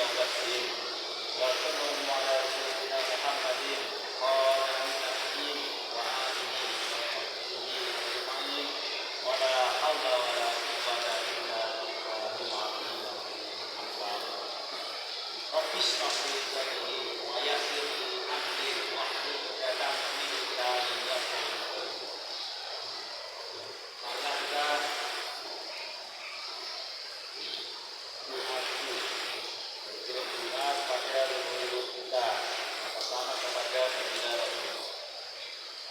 وبثهم وصلى الله على سيدنا محمد خاتم النبيين وآله وصحبه أجمعين ولا حول ولا قوة إلا بالله العلي العظيم. رب اشرح لي صدري ويسر لي أمري واحلل عقدة من لساني يفقهوا قولي. Maka kita berdoa pada leluhur kita, pertama kepada baginda Rasul.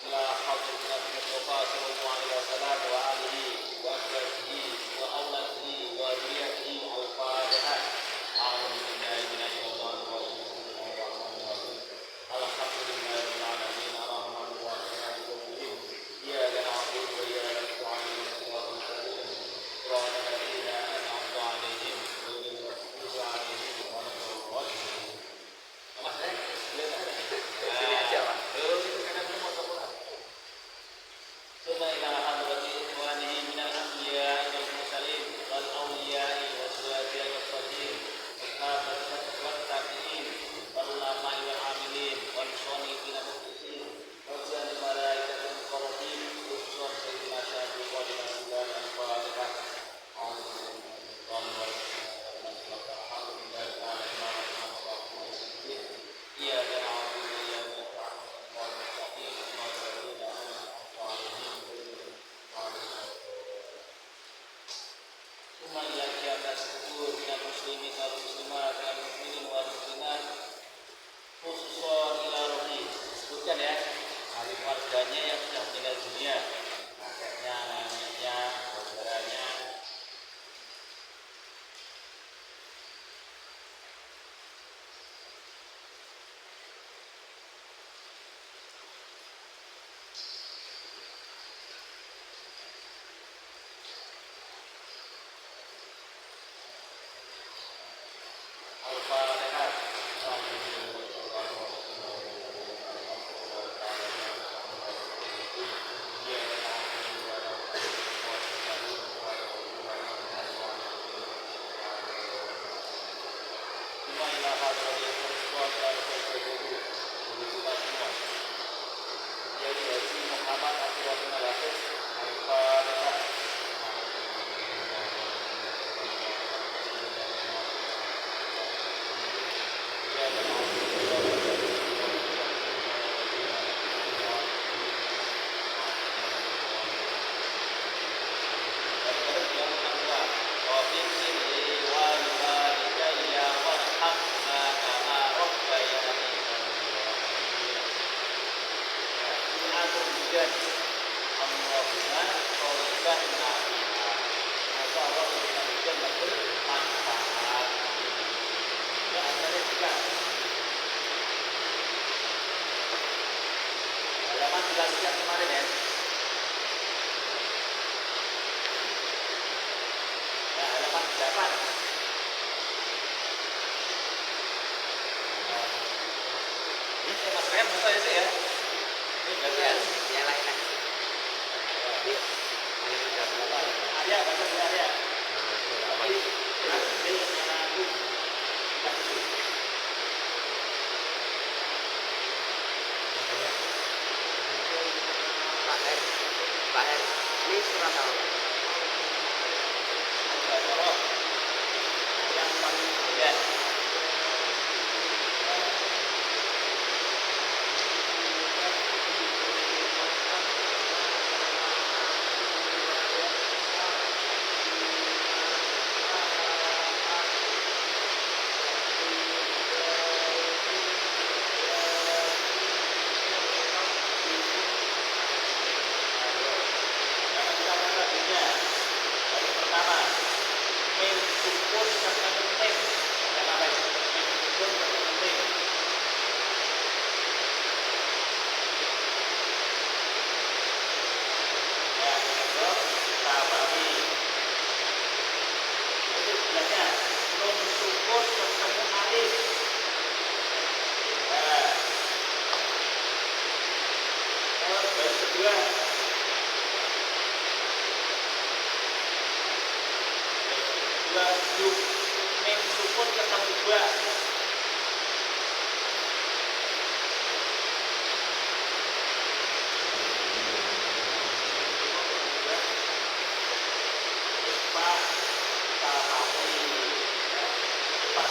Ila hadratin Nabi Mustafa sallallahu alaihi wasallam wa alihi wa ashabihi wa auladihi wa dzurriyyatihi al-Fatihah. A'udzu billahi minasy syaithanir rajim. Bismillahirrahmanirrahim. Alhamdulillahirabbil alamin arrahmanir rahim maliki yaumiddin. Iyyaka na'budu wa iyyaka nasta'in. Ihdinas siratal ladzina an'amta 'alaihim ghairil maghdubi 'alaihim waladdallin. Sini aja, Pak. Itu kadang mau sempurna. Suma ila hadrati ikhwanihi minal anbiya'i wal mursalin wal awliya'i was syuhada'i was shalihin was tabi'in wal ulama'i wal 'amilin wal sholihin mukhlisin wa jami'il malaikatil muqarrabin khususan sayyidina syafi'i wa al-fatihah. Disebutkan ya, ahli keluarganya yang sudah meninggal dunia, kakeknya, neneknya, saudaranya. Al-Fatihah. Kemarin ya. Ya, halaman 8. Ini tema saya betul ya, sih ya. Ini berarti yang lain lagi. Arya, baca di Arya. Pak R, ini surat apa? Yang paling mulia. Jangan kita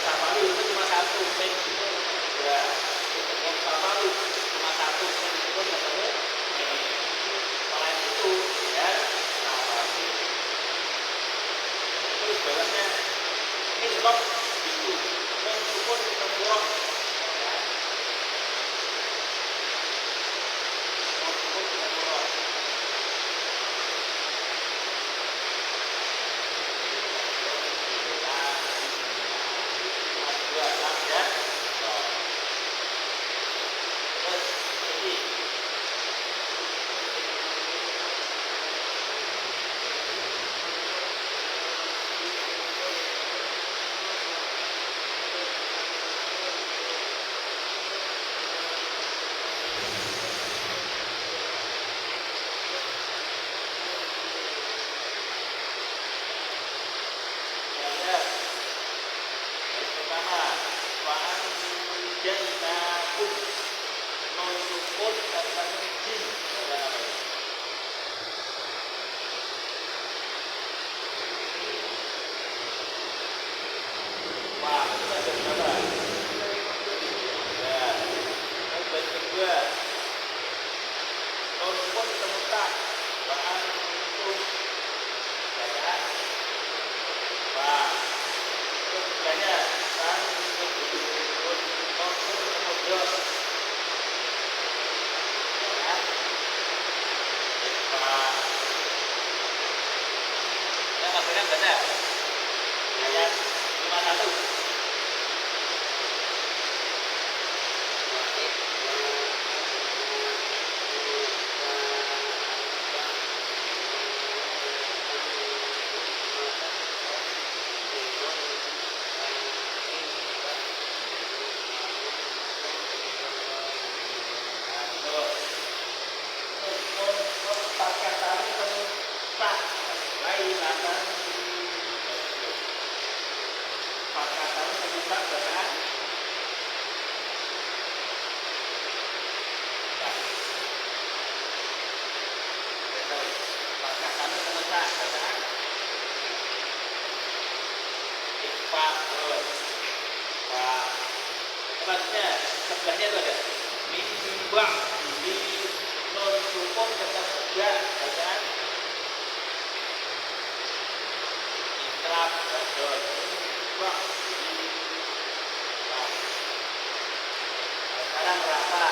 Sapalu itu cuma satu, mem itu dua. Yang Sapalu cuma satu, mem itu ketemu mem. Selain itu ya Sapalu. Terus bawahnya ini rock itu, mem sukun ketemu rock. Ayat 51. Sebelahnya itu ada minimbang di non sukun ketemu ga bacaan ikrab gadot minimbang sekarang rasa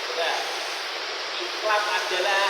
sudah ikrab adalah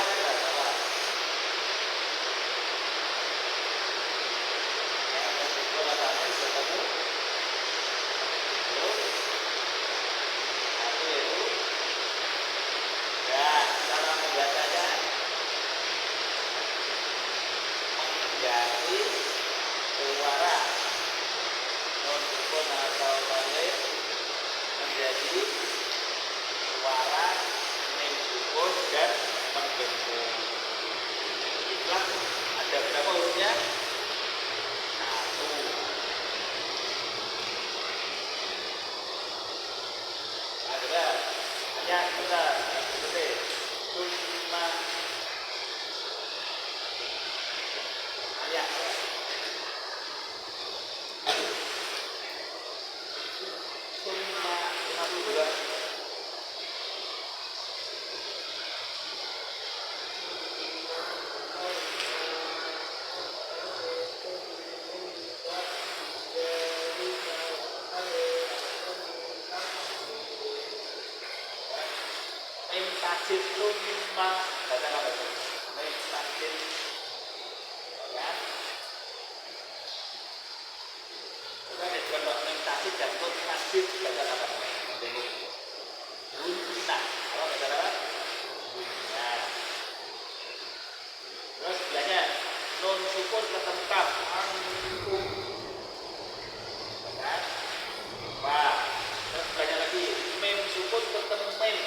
tajid summa baca apa itu? Tajid ya. Kita ada juga tajid dan tajid baca apa? Mendengung. Bunna. Apa baca apa? Bunna. Terus sebelahnya non sukun ketemu kaf antum. Kan? Pak. Terus sebelahnya lagi mem sukun ketemu mem.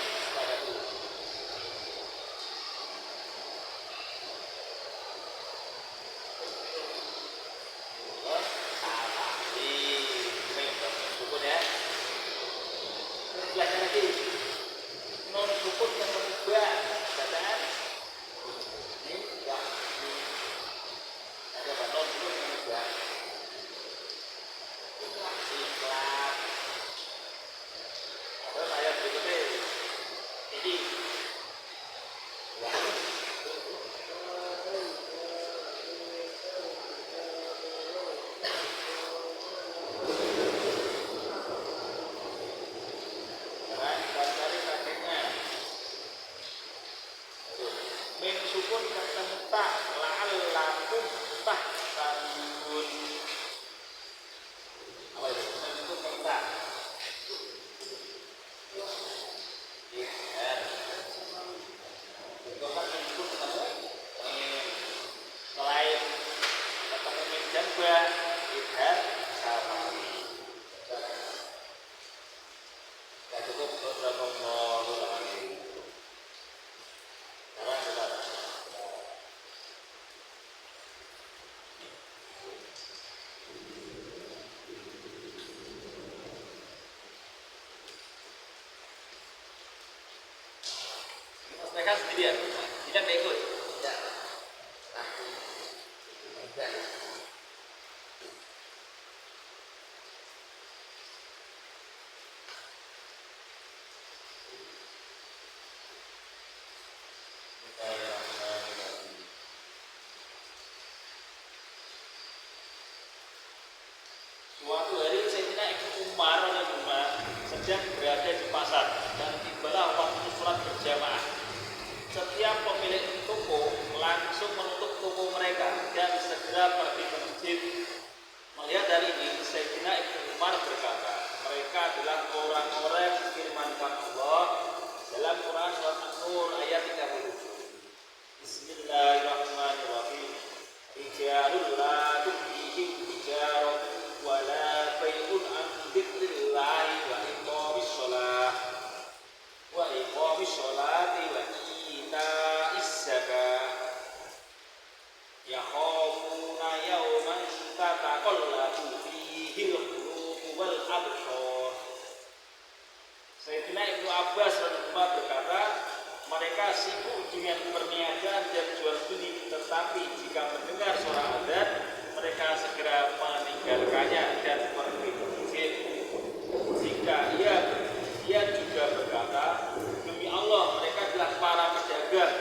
Mereka sendirian, tidak ikut. Tidak. Aku tidak. Suatu hari Sayyidina Ibnu Umar sedang berada di pasar dan tibalah waktu sholat berjamaah. Setiap pemilik toko langsung menutup toko mereka dan segera pergi ke masjid. Melihat dari ini, Sayyidina Ibnu Umar berkata, mereka adalah orang-orang yang difirmankan Allah dalam Quran surat An-Nur ayat 37. Bismillahirrahmanirrahim. Rijalul la tulhihim tijaratun wa la bai'un an dzikrillahi wa iqamis sholati wa ita'is zakah yakhafuna yawman tataqallabu fihi al-qulubu wal absar. Sayyidina Ibnu Abbas radhiyallahu berkata, mereka sibuk dengan perniagaan dan jual beli, tetapi jika mendengar suara adzan, mereka segera meninggalkannya dan pergi ke masjid. Jika ia juga berkata, demi Allah mereka adalah para pedagang,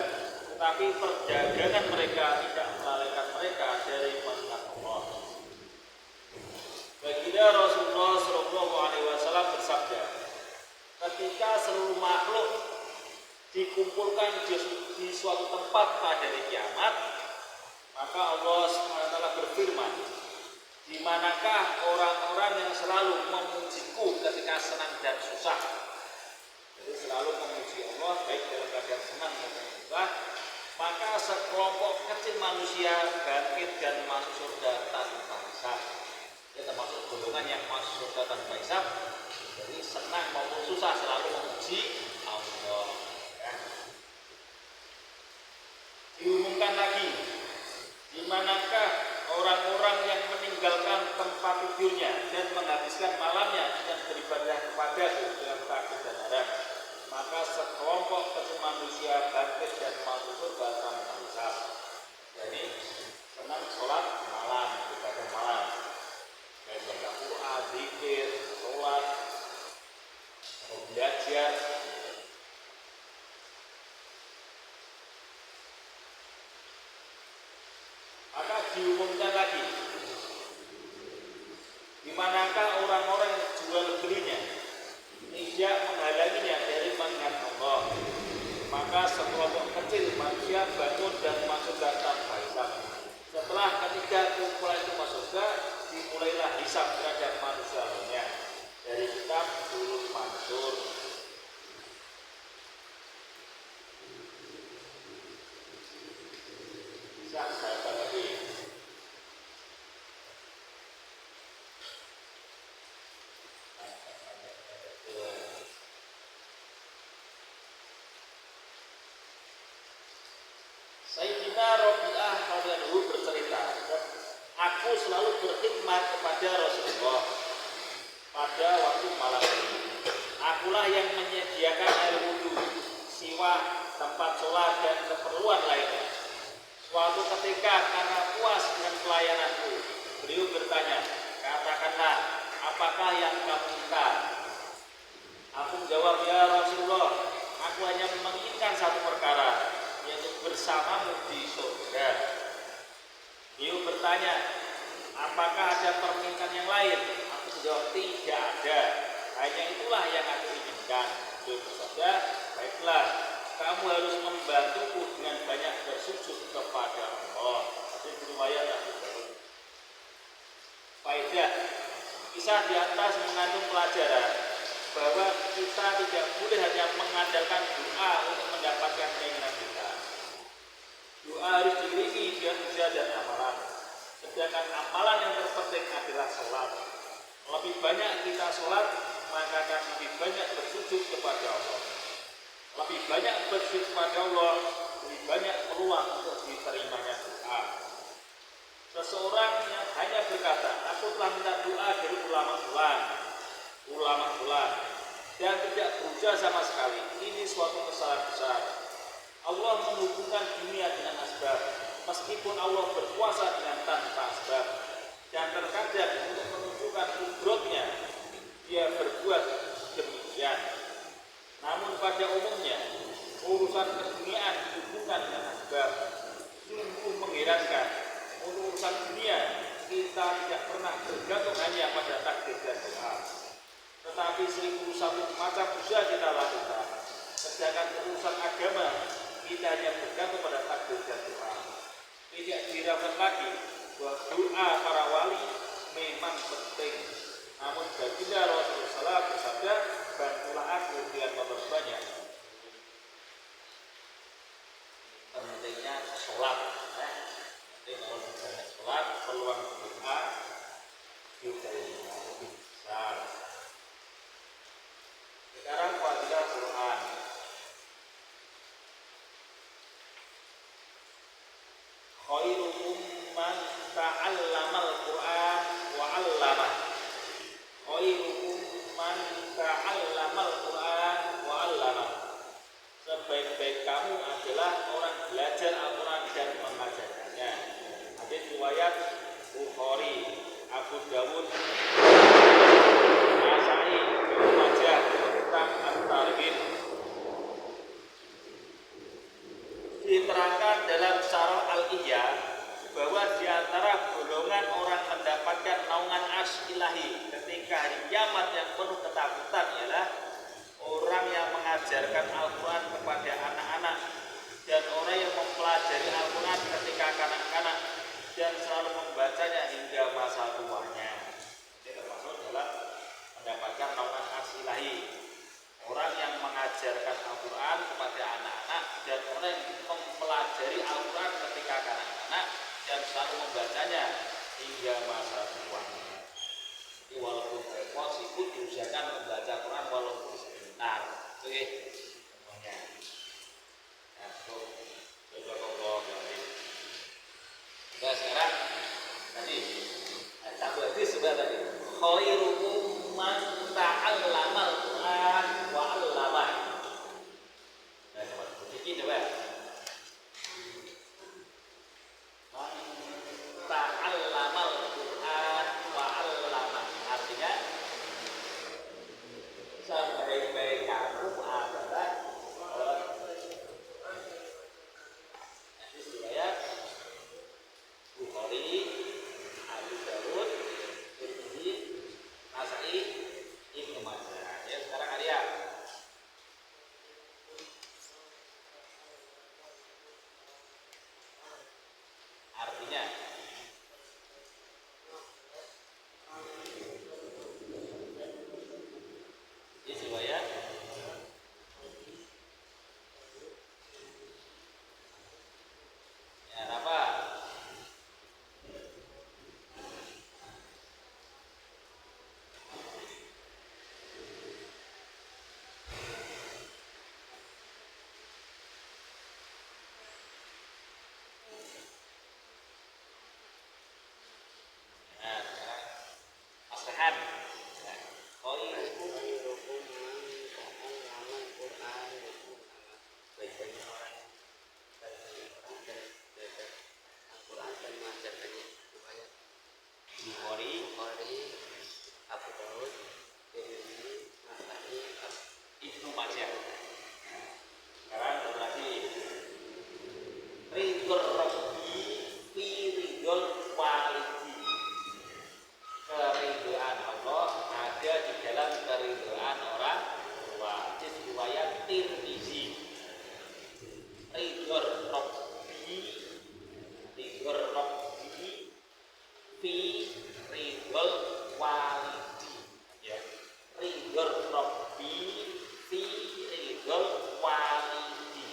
tetapi perdagangan mereka tidak melalaikan mereka dari mengingat Allah. Baginda Rasulullah SAW bersabda, ketika seluruh makhluk dikumpulkan di suatu tempat pada hari kiamat, maka Allah SWT berfirman, di manakah orang-orang yang selalu memujiku ketika senang dan susah? Jadi selalu memuji Allah baik dalam keadaan senang maupun susah. Maka sekelompok kecil manusia bangkit dan masuk surga tanpa hisab. Ya, termasuk golongan yang masuk surga tanpa hisab. Jadi senang maupun susah selalu memuji Allah. Ya. Diumumkan lagi, di manakah orang-orang yang meninggalkan tempat tidurnya dan menghabiskan malamnya dengan beribadah kepadaku dengan takut dan harap? Maka sekelompok kecil manusia bangkit dan masuk surga tanpa hisab. Jadi senang sholat malam, ibadah malam, baik baca Quran, zikir, sholat, belajar. Maka diumumkan lagi, di manakah orang-orang yang jual belinya tidak menghalanginya dari mengingat Allah? Maka sekelompok kecil manusia bangun dan masuk ke tanpa hisab. Setelah ketiga kumpulan itu masuk ke, dimulailah hisab terhadap manusia lainnya dari kitab Durul Mansur. Sayyidina Rabi'ah radhiyallahu bercerita, aku selalu berkhidmat kepada Rasulullah pada waktu malam ini. Akulah yang menyediakan air wudhu, siwak, tempat sholat dan keperluan lainnya. Suatu ketika karena puas dengan pelayananku, beliau bertanya, katakanlah, apakah yang kamu minta? Aku menjawab, ya Rasulullah, aku hanya menginginkan satu perkara, yaitu bersamamu di surga. Beliau bertanya, apakah ada permintaan yang lain? Aku menjawab, tidak ada, hanya itulah yang aku inginkan. Beliau bersabda, baiklah, kamu harus membantuku dengan banyak bersujud kepada Allah. Hadis riwayat Abu Daud. Faedah, kisah di atas mengandung pelajaran bahwa kita tidak boleh hanya mengandalkan doa untuk mendapatkan keinginan kita. Doa harus diiringi dengan usaha dan amalan. Sedangkan amalan yang terpenting adalah sholat. Lebih banyak kita sholat, maka akan lebih banyak bersujud kepada Allah. Lebih banyak bersujud kepada Allah, lebih banyak peluang untuk diterimanya doa. Seseorang yang hanya berkata, aku telah minta doa dari ulama fulan, dan tidak berusaha sama sekali, ini suatu kesalahan besar. Allah menghubungkan dunia dengan asbab, meskipun Allah berkuasa dengan tanpa asbab. Dan terkadang untuk menunjukkan kudratnya dia berbuat demikian. Namun pada umumnya urusan keduniaan dihubungkan dengan asbab. Sungguh mengherankan, untuk urusan dunia kita tidak pernah bergantung hanya pada takdir dan doa, tetapi 1001 macam usaha kita lakukan. Sedangkan urusan agama kita hanya bergantung pada takdir dan doa. Tidak diragukan lagi bahwa doa para wali memang penting. Namun baginda Rasulullah bersabda, bantulah aku dengan memperbanyak. Pentingnya sholat. Pentingnya sholat, peluang doa juga lebih besar. Sekarang fadilah Quran. Khairukum man ta'allamal Quran wa 'allamah. Khairukum man ta'allamal Quran wa 'allamah. Sebaik-baik kamu adalah orang belajar Al-Quran dan mengajarkannya. Hadis riwayat Bukhari, Abu Dawud, Nasai, Ibnu Majah tentang At-Targhib. Diterangkan dalam Syarah Al-Ihya bahwa di antara golongan orang mendapatkan naungan arsy ilahi ketika hari kiamat yang penuh ketakutan ialah orang yang mengajarkan Al-Quran kepada anak-anak dan orang yang mempelajari Al-Quran ketika kanak-kanak dan selalu membacanya hingga masa tuanya. Ini termasuk dalam mendapatkan naungan arsy ilahi. Orang yang mengajarkan Al-Quran kepada anak-anak dan orang yang mempelajari Al-Quran ketika kanak-kanak dan selalu membacanya hingga masa tuanya. Jadi walaupun repot, sikut diusahakan membaca Quran walaupun sebentar. Oke, semuanya. Nah, coba kok nah, sekarang tadi tambah hadis sudah tadi. Khairukum man ta'allamal Quran wa 'allamah. Nah, coba sedikit coba. Man ta'allamal Quran wa 'allamah. Artinya sebaik-baik kamu adalah hadis riwayat Bukhari, Abu Dawud, Tirmidzi, Nasai, Ibnu Majah. Ya, sekarang Arya. Artinya ini riwayat ya apa? Nah, sekarang Mas Rehan. Bukhari, Abu Dawud, Tirmidzi, Nasai, Ibnu Majah. Sekarang berarti ridhor rabbi fi ridhol walidi. Keridhaan Allah ada di dalam keridhaan orang tua. Hadis riwayat Tirmidzi. Ridhor rabbi fi ridhol walidi. Ya. Ridhor rabbi fi ridhol walidi.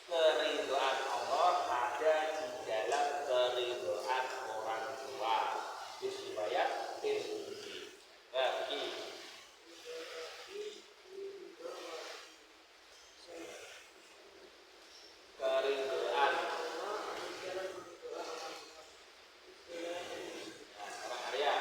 Keridhaan Allah ada di dalam keridhaan orang tua. Hadis riwayat Tirmidzi. Nah, begini. Keridhaan. Nah, sekarang Arya.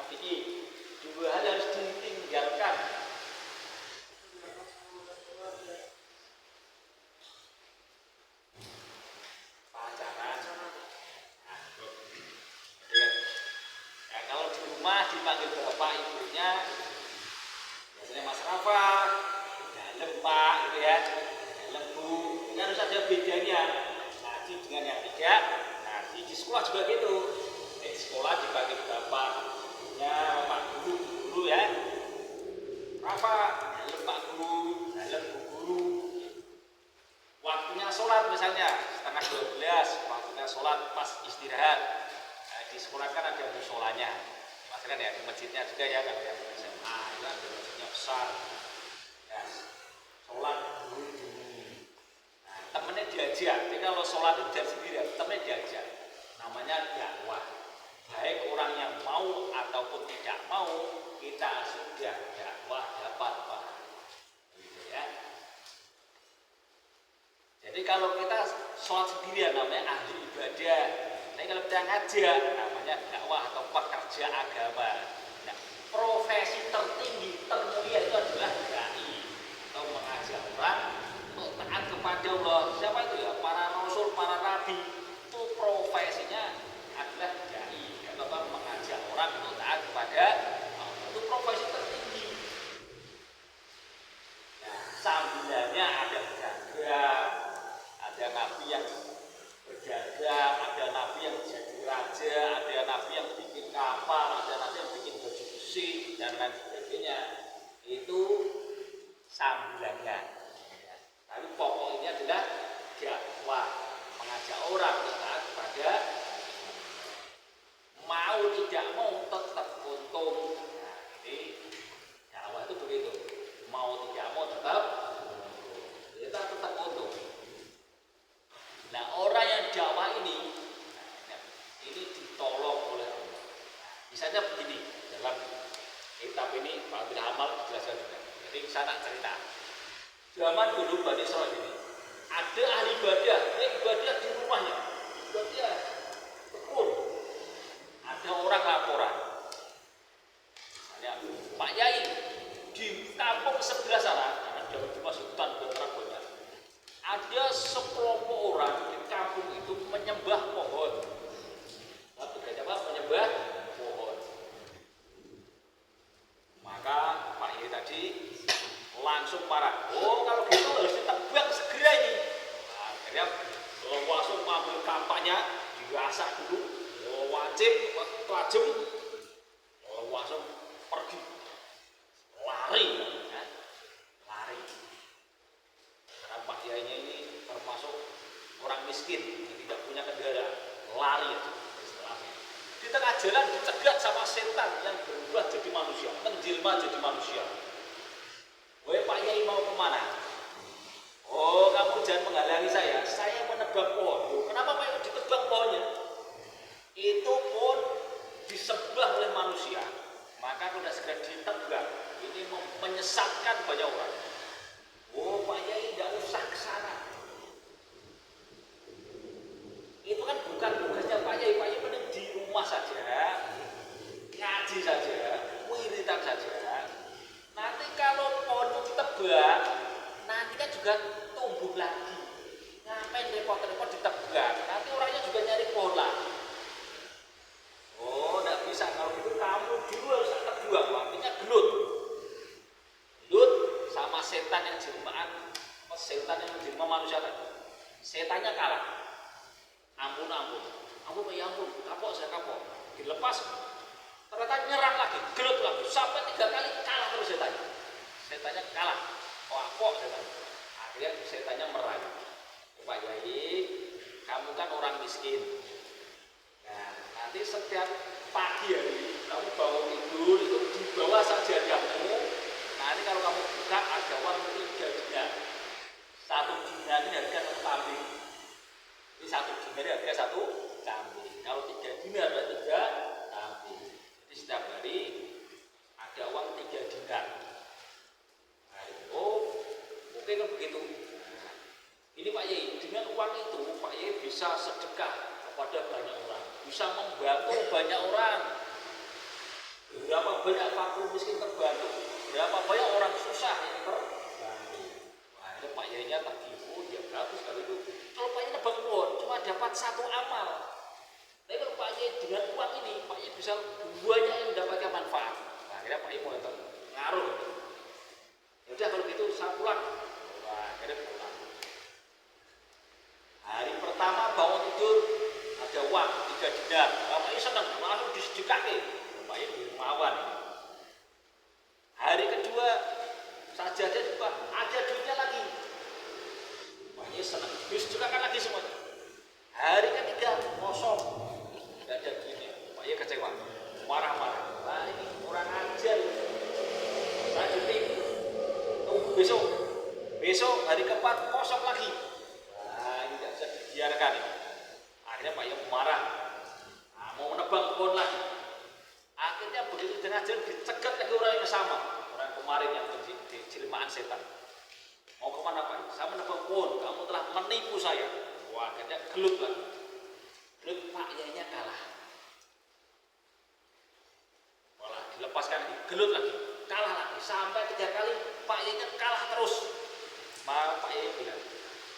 Ini dua hal harus ditinggalkan. Pacaran. Ya, kalau di rumah dipanggil bapak ibunya, biasanya Mas Rafa, dalam Pak, gitu ya, dalam Bu, ini harus ada bedanya. Ngaji dengan yang tidak. Nah, di sekolah juga gitu. Di sekolah dipanggil bapak, ya Pak Guru ya. Rafa, dalam Pak Guru, dalam Bu Guru. Waktunya sholat misalnya setengah 12, waktunya sholat pas istirahat. Nah, di sekolah kan ada musholanya, maksudnya ya di masjidnya juga ya, kalau yang SMA itu ada masjidnya besar. Ya, sholat dulu. Nah, temennya diajak. Jadi kalau sholat itu jangan sendirian, temennya diajak. Namanya dakwah. Baik orang yang mau ataupun tidak mau, kita sudah dakwah dapat pahala. Gitu ya. Jadi kalau kita sholat sendirian namanya ahli ibadah. Tapi kalau kita ngajak namanya dakwah atau pekerja agama. Nah, profesi tertinggi, termulia itu adalah dai atau mengajak orang untuk taat kepada Allah. Siapa itu ya? Para rasul, para nabi. Itu profesinya adalah dai atau mengajak orang untuk taat kepada Allah. Itu profesi tertinggi. Nah, sambilannya ada berdagang. Ada nabi yang berdagang, ada nabi yang jadi raja, ada nabi yang bikin kapal, ada nabi yang bikin baju besi dan lain sebagainya. Itu sambilannya. Tapi pokoknya adalah dakwah, mengajak orang taat kepada mau tidak mau tetap untung. Nah, jadi dakwah itu begitu. Mau tidak mau tetap kita tetap untung. Nah, orang yang dakwah ini ditolong oleh Allah. Misalnya begini, dalam kitab ini Pak Abdul Hamal dijelaskan juga. Jadi saya tak cerita. Zaman dulu Bani Israil ini ada ahli ibadah, dia ibadah di rumahnya, ibadah tekun. Ada orang laporan, misalnya Pak Yai di kampung sebelah sana, karena dia masih hutan banyak. Ada sekelompok orang di kampung itu menyembah pohon. Tugasnya apa? Menyembah pohon. Maka Pak Yai tadi langsung marah. Oh, kalau gitu harus ditebang segera ini. Nah, akhirnya langsung ambil kampanye, diasak dulu. Wajib, tajam, langsung pergi, lari. Lari. Karena Pak Yainya ini termasuk orang miskin, tidak punya kendaraan, lari aja istilahnya. Di tengah jalan dicegat sama setan yang berubah jadi manusia, menjelma jadi manusia. Woi Pak Yai mau kemana? Oh, kamu jangan menghalangi saya menebang pohon. Oh, kenapa Pak Yai ditebang pohonnya? Itu pohon disembah oleh manusia, maka sudah segera ditebang. Ini menyesatkan banyak orang. Oh, Pak Yai tidak usah ke sana. Itu kan bukan tugasnya Pak Yai. Pak Yai mending di rumah saja, ngaji saja, wiridan saja. Nanti kalau pohon itu ditebang, nanti kan juga tumbuh lagi. Ngapain repot-repot ditebang? Nanti orangnya juga nyari pohon lagi. Oh, tidak bisa. Kalau gitu kamu dulu harus terbuang. Artinya gelut. Gelut sama setan yang jelmaan, setan yang menjelma manusia tadi. Setannya kalah. Ampun. Ampun, ya ampun. Kapok, saya kapok. Dilepas. Ternyata nyerang lagi, gelut lagi. Sampai 3 kali kalah terus setannya. Setannya kalah. Kapok setannya. Akhirnya setannya merayu. Pak Yai, kamu kan orang miskin. Nah, nanti setiap pagi hari kamu bangun tidur itu di bawah sajadahmu. Nanti kalau kamu buka ada uang 3 dinar. 1 dinar ini harga 1 kambing. Ini 1 dinar ini harga 1 kambing. Kalau 3 dinar berarti 3 kambing. Jadi setiap hari ada uang 3 dinar. Nah, oh, oke kan begitu. Nah, ini Pak Yai, dengan uang itu Pak Yai bisa sedekah kepada banyak orang, bisa membantu banyak orang. banyak fakir miskin terbantu, berapa banyak orang susah yang terbantu. Wah, ini Pak Yainya tertipu, dia bagus kalau itu. Kalau Pak Yai nebang pohon cuma dapat satu amal. Tapi kalau Pak Yai dengan uang ini, Pak Yai bisa banyak yang mendapatkan manfaat. Nah, akhirnya Pak Yai mau ngaruh. Ya udah kalau gitu saya pulang. Wah, akhirnya pulang. Hari pertama bangun tidur ada uang 3 dinar. Bapak ini senang, langsung disedekahkan. Bapak ini dermawan. Hari kedua sajadah juga ada duitnya lagi. Bapak ini senang, disedekahkan lagi semuanya. Hari ketiga kosong, tidak ada duitnya. Bapak ini kecewa, marah-marah. Nah ini kurang ajar. Lanjutin, tunggu besok hari keempat kosong lagi. Nah ini tidak bisa dibiarkan ini. Akhirnya Pak Yai marah, nah, mau menebang pohon lagi. Akhirnya begitu tengah jalan dicegat lagi orang yang sama, orang kemarin yang di jelmaan setan. Mau kemana Pak Yai? Saya menebang pohon, kamu telah menipu saya. Wah, akhirnya gelut lagi. Gelut, Pak Yainya kalah. Malah dilepaskan lagi, gelut lagi, kalah lagi. Sampai 3 kali Pak Yainya kalah terus. Maka Pak Yai bilang,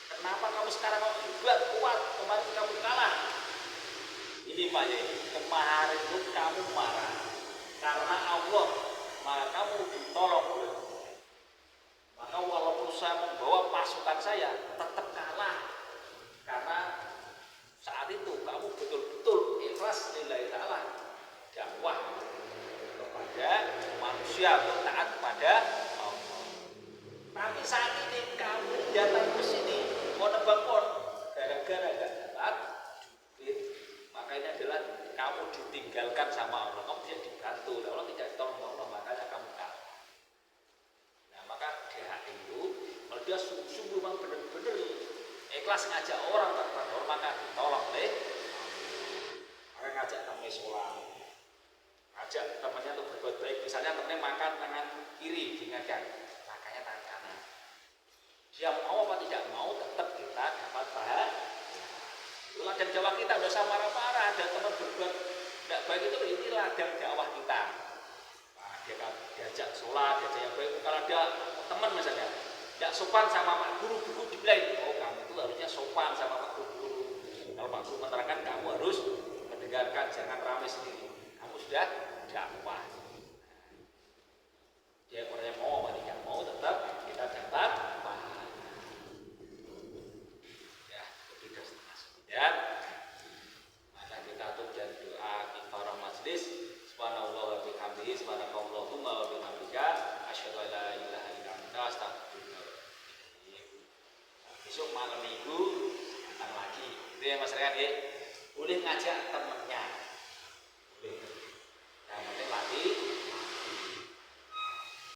kenapa kamu sekarang juga kuat, kemarin kamu kalah? Ini Pak Yai, kemarin itu kamu marah karena Allah, maka kamu ditolong oleh Allah. Maka walaupun saya membawa pasukan saya, tetap kalah. Karena saat itu kamu betul-betul ikhlas lillahi ta'ala dakwah kepada manusia, taat kepada Allah. Tapi saat ini kamu datang ke sini mau nebang pohon gara-gara gak dapat duit, makanya adalah kamu ditinggalkan sama Allah, kamu tidak dibantu, Allah tidak ditolong Allah, makanya kamu kalah. Nah maka dia itu kalau dia sungguh-sungguh memang benar-benar ikhlas ngajak orang terbantu, maka ditolong oleh maka ngajak temannya sholat, ngajak temannya untuk berbuat baik. Misalnya temannya makan tangan kiri diingatkan, makanya tangan kanan. Dia mau apa tidak mau tetap kita dapat bahagia. Ladang dakwah kita tidak usah marah-marah. Ada teman berbuat tidak baik itu, ini ladang dakwah kita. Nah, dia diajak sholat, diajak yang baik. Kalau ada teman misalnya tidak sopan sama Pak Guru, guru dibilang, oh kamu itu harusnya sopan sama Pak Guru. Kalau Pak Guru menerangkan, kamu harus mendengarkan, jangan ramai sendiri. Kamu sudah dakwah. Dia orang yang mau apa tidak mau tetap kita dapat. Ya, maka kita tutup dan doa kifarah majlis. Subhanallah wa bihamdihi, subhanakallahumma wa bihamdika, asyhadu an la ilaha illa anta, astaghfiruka wa atubu ilaik. Besok malam minggu datang lagi. Itu ya Mas Rekan ya. Boleh ngajak temennya.